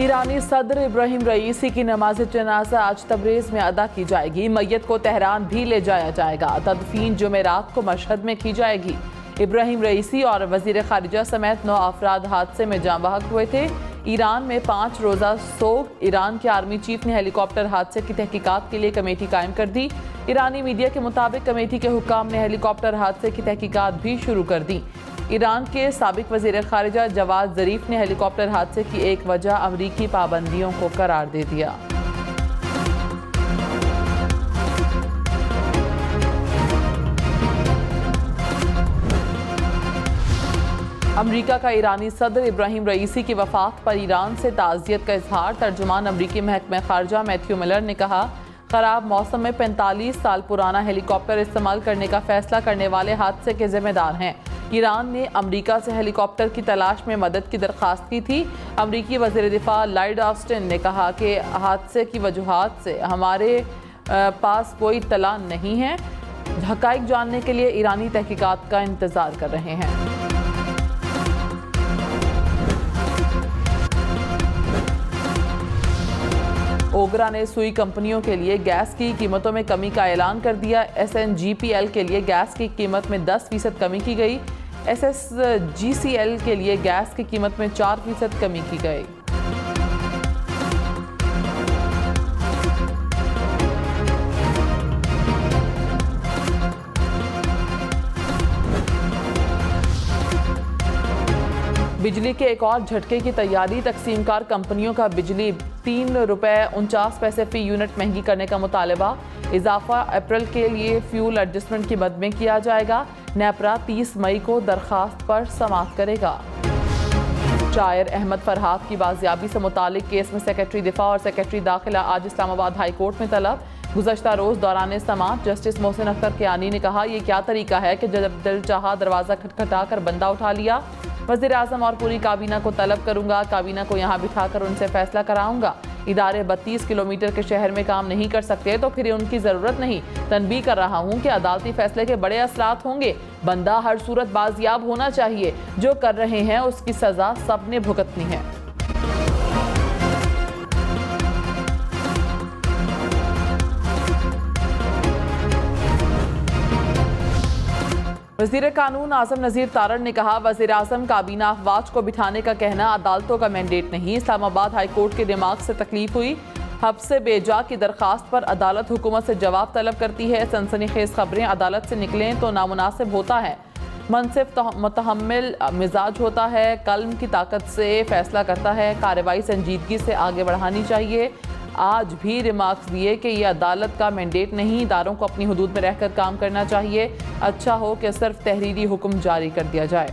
ईरानी सदर इब्राहिम रईसी की नमाज जनाजा आज तबरेज़ में अदा की जाएगी। मैयत को तेहरान भी ले जाया जाएगा। तदफीन जुमेरात को मशहद में की जाएगी। इब्राहिम रईसी और वज़ीर ख़ारिजा समेत 9 अफराद हादसे में जाँ बहक हुए थे। ईरान में 5 रोज़ा सोग। ईरान के आर्मी चीफ ने हेलीकॉप्टर हादसे की तहकीकात के लिए कमेटी कायम कर दी। ईरानी मीडिया के मुताबिक कमेटी के हुक्काम ने हेलीकॉप्टर हादसे की तहकीकात भी शुरू कर दी। ईरान के साबिक वज़ीर ख़ारिजा जवाद ज़रीफ ने हेलीकॉप्टर हादसे की एक वजह अमरीकी पाबंदियों को करार दे दिया। अमरीका का ईरानी सदर इब्राहिम रईसी की वफ़ात पर ईरान से ताज़ियत का इजहार। तर्जुमान अमरीकी महकमा ख़ारजा मैथ्यू मिलर ने कहा, ख़राब मौसम में 45 साल पुराना हेलीकॉप्टर इस्तेमाल करने का फैसला करने वाले हादसे के जिम्मेदार हैं। ईरान ने अमरीका से हेलीकॉप्टर की तलाश में मदद की दरख्वास्त की थी। अमरीकी वज़ीर दिफा लॉयड ऑस्टिन ने कहा कि हादसे की वजूहात से हमारे पास कोई इत्तला नहीं है। हक़ाइक़ जानने के लिए ईरानी तहकीकात का इंतज़ार कर रहे हैं। ओगरा ने सुई कंपनियों के लिए गैस की कीमतों में कमी का ऐलान कर दिया। SNGPL के लिए गैस की कीमत में 10% कमी की गई। SSGCL के लिए गैस की कीमत में 4% कमी की गई। बिजली के एक और झटके की तैयारी। तकसीमकार कंपनियों का बिजली ₹3.49 फी यूनिट महंगी करने का मुतालबा। इजाफा अप्रैल के लिए फ्यूल एडजस्टमेंट की मद में किया जाएगा। नेपरा 30 मई को दरखास्त पर समाअत करेगा। शायर अहमद फरहाद की बाजियाबी से मुतालिक केस में सेक्रेटरी दिफा और सेक्रेटरी दाखिला आज इस्लामाबाद हाई कोर्ट में तलब। गुज़श्ता रोज़ दौरान समाअत जस्टिस मोहसिन अख्तर कियानी ने कहा, यह क्या तरीका है कि जब दिल चाहा दरवाज़ा खटखटा कर बंदा उठा लिया। वज़ीर आज़म और पूरी काबीना को तलब करूंगा, काबीना को यहाँ बिठाकर उनसे फैसला कराऊंगा। इदारे 32 किलोमीटर के शहर में काम नहीं कर सकते तो फिर उनकी ज़रूरत नहीं। तनबीह कर रहा हूँ कि अदालती फैसले के बड़े असरात होंगे। बंदा हर सूरत बाजियाब होना चाहिए। जो कर रहे हैं उसकी सज़ा सब ने भुगतनी है। वज़ीर कानून आज़म नज़ीर तारड़ ने कहा, वज़ीर आज़म काबीना अफवाज को बिठाने का कहना अदालतों का मैंडेट नहीं। इस्लामाबाद हाई कोर्ट के दिमाग से तकलीफ हुई। हब्स बेजा की दरख्वास्त पर अदालत हुकूमत से जवाब तलब करती है। सनसनीखेज खबरें अदालत से निकलें तो नामुनासिब होता है। मनसिफ मुतहम्मिल मिजाज होता है, कल्म की ताकत से फैसला करता है। कार्रवाई संजीदगी से आगे बढ़ानी चाहिए। आज भी रिमार्क्स दिए कि यह अदालत का मैंडेट नहीं, इदारों को अपनी हुदूद में रहकर काम करना चाहिए। अच्छा हो कि सिर्फ तहरीरी हुक्म जारी कर दिया जाए।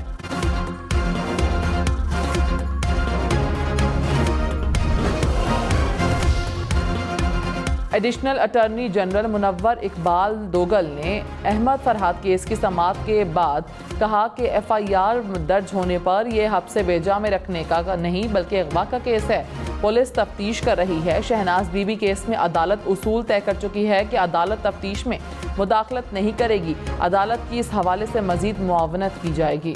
Additional attorney general Munawwar Iqbal Dogal ने अहमद फरहाद केस की समाअत के बाद कहा कि FIR दर्ज होने पर यह हब्से बेजा में रखने का नहीं बल्कि अगवा का केस है। पुलिस तफ्तीश कर रही है। शहनाज बीबी केस में अदालत उसूल तय कर चुकी है कि अदालत तफ्तीश में मुदाखलत नहीं करेगी। अदालत की इस हवाले से मजीद मुआवनत की जाएगी।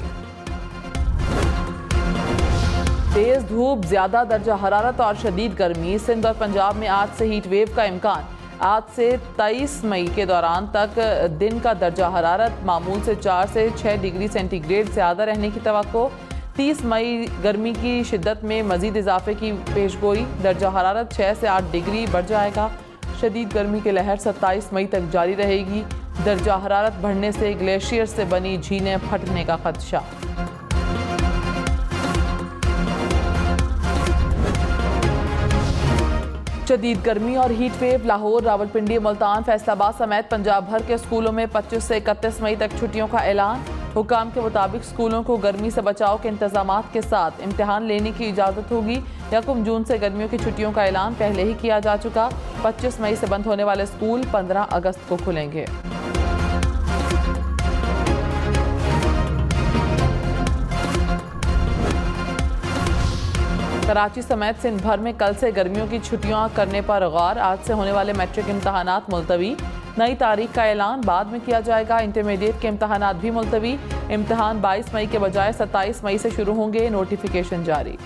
तेज़ धूप, ज़्यादा दर्जा हरारत और शदीद गर्मी। सिंध और पंजाब में आज से हीट वेव का इम्कान। आज से 23 मई के दौरान तक दिन का दर्जा हरारत मामूल से 4 से 6 डिग्री सेंटीग्रेड ज़्यादा रहने की तवक्को। 30 मई गर्मी की शिद्दत में मज़ीद इजाफे की पेशगोई। दर्जा हरारत 6 से 8 डिग्री बढ़ जाएगा। शदीद गर्मी की लहर 27 मई तक जारी रहेगी। दर्जा हरारत बढ़ने से ग्लेशियर से बनी झीलें फटने का खदशा। शदीद गर्मी और हीट वेव। लाहौर, रावलपिंडी, मुल्तान, फैसलाबाद समेत पंजाब भर के स्कूलों में 25 से 31 मई तक छुट्टियों का ऐलान। हुकाम के मुताबिक स्कूलों को गर्मी से बचाव के इंतजामात के साथ इम्तिहान लेने की इजाज़त होगी। 1 जून से गर्मियों की छुट्टियों का ऐलान पहले ही किया जा चुका। 25 मई से बंद होने वाले स्कूल 15 अगस्त को खुलेंगे। कराची समेत सिंध भर में कल से गर्मियों की छुट्टियां करने पर गौर। आज से होने वाले मैट्रिक इम्तहानात मुलतवी। नई तारीख का ऐलान बाद में किया जाएगा। इंटरमीडिएट के इम्तहानात भी मुलतवी। इम्तहान 22 मई के बजाय 27 मई से शुरू होंगे। नोटिफिकेशन जारी।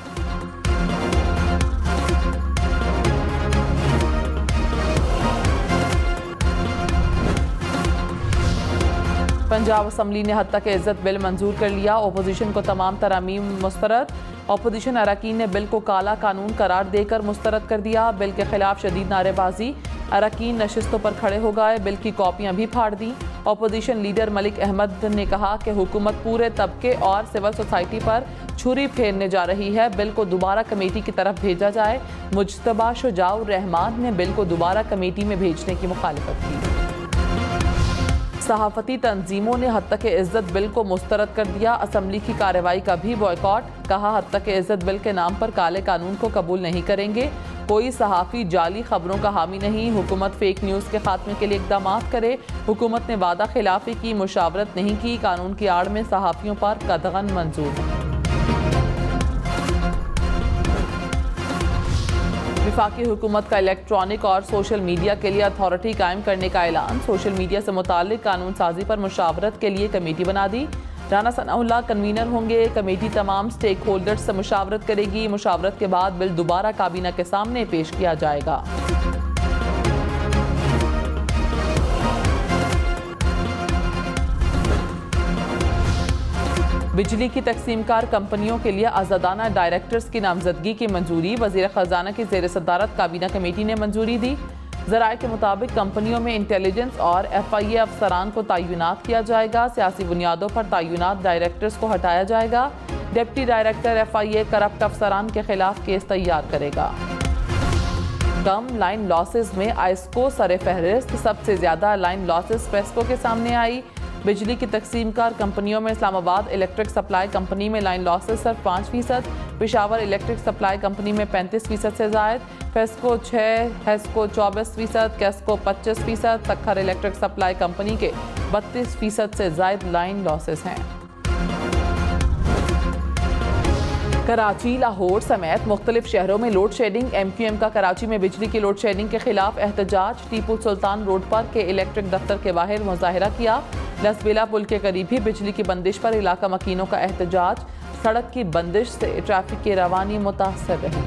पंजाब असम्बली ने हद तक इज्जत बिल मंजूर कर लिया। ओपोजिशन को तमाम तरामीम मुस्तरद। ओपोजिशन अरकान ने बिल को काला कानून करार देकर मुस्तरद कर दिया। बिल के खिलाफ शदीद नारेबाजी, अरकान नशिस्तों पर खड़े हो गए, बिल की कॉपियां भी फाड़ दी। ओपोजिशन लीडर मलिक अहमद ने कहा कि हुकूमत पूरे तबके और सिविल सोसाइटी पर छुरी फेरने जा रही है। बिल को दोबारा कमेटी की तरफ भेजा जाए। मुज्तबा शुजाउर रहमान ने बिल को दोबारा कमेटी में भेजने की मुखालिफत की। सहाफ़ती तंजीमों ने हद तक इज्जत बिल को मुस्तरद कर दिया। असम्बली की कार्रवाई का भी बॉयकॉट। कहा हद तक इज्जत बिल के नाम पर काले कानून को कबूल नहीं करेंगे। कोई सहाफ़ी जाली खबरों का हामी नहीं। हुकूमत फेक न्यूज़ के खात्मे के लिए इक़दामात करे। हुकूमत ने वादा खिलाफी की, मुशावरत नहीं की। कानून की आड़ में सहाफ़ियों पर कदगन मंजूर है। वफाकी हुकूमत का इलेक्ट्रॉनिक और सोशल मीडिया के लिए अथॉरिटी कायम करने का ऐलान। सोशल मीडिया से मुताल्लिक कानून साजी पर मुशावरत के लिए कमेटी बना दी। राना सनाउल्लाह कन्वीनर होंगे। कमेटी तमाम स्टेक होल्डर्स से मुशावरत करेगी। मुशावरत के बाद बिल दोबारा काबीना के सामने पेश किया जाएगा। बिजली की तकसीमकार कंपनियों के लिए आज़ादाना डायरेक्टर्स की नामजदगी की मंजूरी। वज़ीर ख़जाना की ज़ेर सदारत काबीना कमेटी ने मंजूरी दी। ज़राए के मुताबिक कंपनियों में इंटेलिजेंस और FIA अफसरान को तयनात किया जाएगा। सियासी बुनियादों पर तयनात डायरेक्टर्स को हटाया जाएगा। डिप्टी डायरेक्टर FIA करप्ट अफसरान के खिलाफ केस तैयार करेगा। कम लाइन लॉसेस में आइस्को सरे फहरिस्त। सबसे ज़्यादा लाइन लॉसेस फेस्को के सामने आई। बिजली की तकसीमकार कंपनियों में इस्लामाबाद इलेक्ट्रिक सप्लाई कंपनी में लाइन लॉसेस सिर्फ 5%, पेशावर इलेक्ट्रिक सप्लाई कंपनी में 35% से ज़ायद, FESCO 6%, Hesco 24%, कैस्को 25%, Takhar electric supply company के 32% से ज़ायद लाइन लॉसेस हैं। कराची, लाहौर समेत मुख्तलिफ शहरों में लोड शेडिंग। MQM का कराची में बिजली की लोड शेडिंग के खिलाफ एहतजाज। टीपू सुल्तान रोड पर के इलेक्ट्रिक दफ्तर के बाहर मुजाहिरा किया। लसबेला पुल के करीब भी बिजली की बंदिश पर इलाका मकीनों का एहतजाज। सड़क की बंदिश से ट्रैफिक की रवानी मुतासर रही।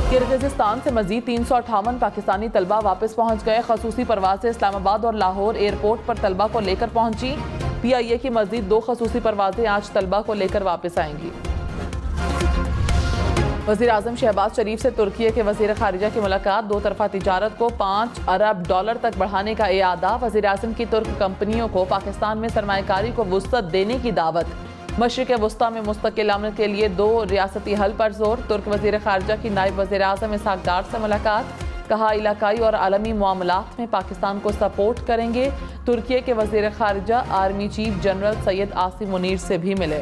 किर्गिज़स्तान से मजीद 358 पाकिस्तानी तलबा वापस पहुंच गए। खसूसी परवाज़ें इस्लामाबाद और लाहौर एयरपोर्ट पर तलबा को लेकर पहुंची। PIA की मजीद 2 खसूसी परवाज़ें आज तलबा को लेकर वापस आएंगी। वज़ीर आज़म शहबाज शरीफ से तुर्की के वज़ीर ख़ारिजा की मुलाकात। 2 तरफ़ा तिजारत को $5 अरब तक बढ़ाने का इरादा। वज़ीर आज़म की तुर्क कंपनियों को पाकिस्तान में सरमायाकारी को वुसअत देने की दावत। मशरिक़ वस्ता में मुस्तक़िल अमन के लिए 2 रियासती हल पर जोर। तुर्क वज़ीर ख़ारिजा की नायब वज़ीर आज़म इसहाक़ डार से मुलाकात। कहा इलाकाई और आलमी मामलात में पाकिस्तान को सपोर्ट करेंगे। तुर्की के वज़ीर ख़ारिजा army chief general Syed Asim Munir से भी मिले।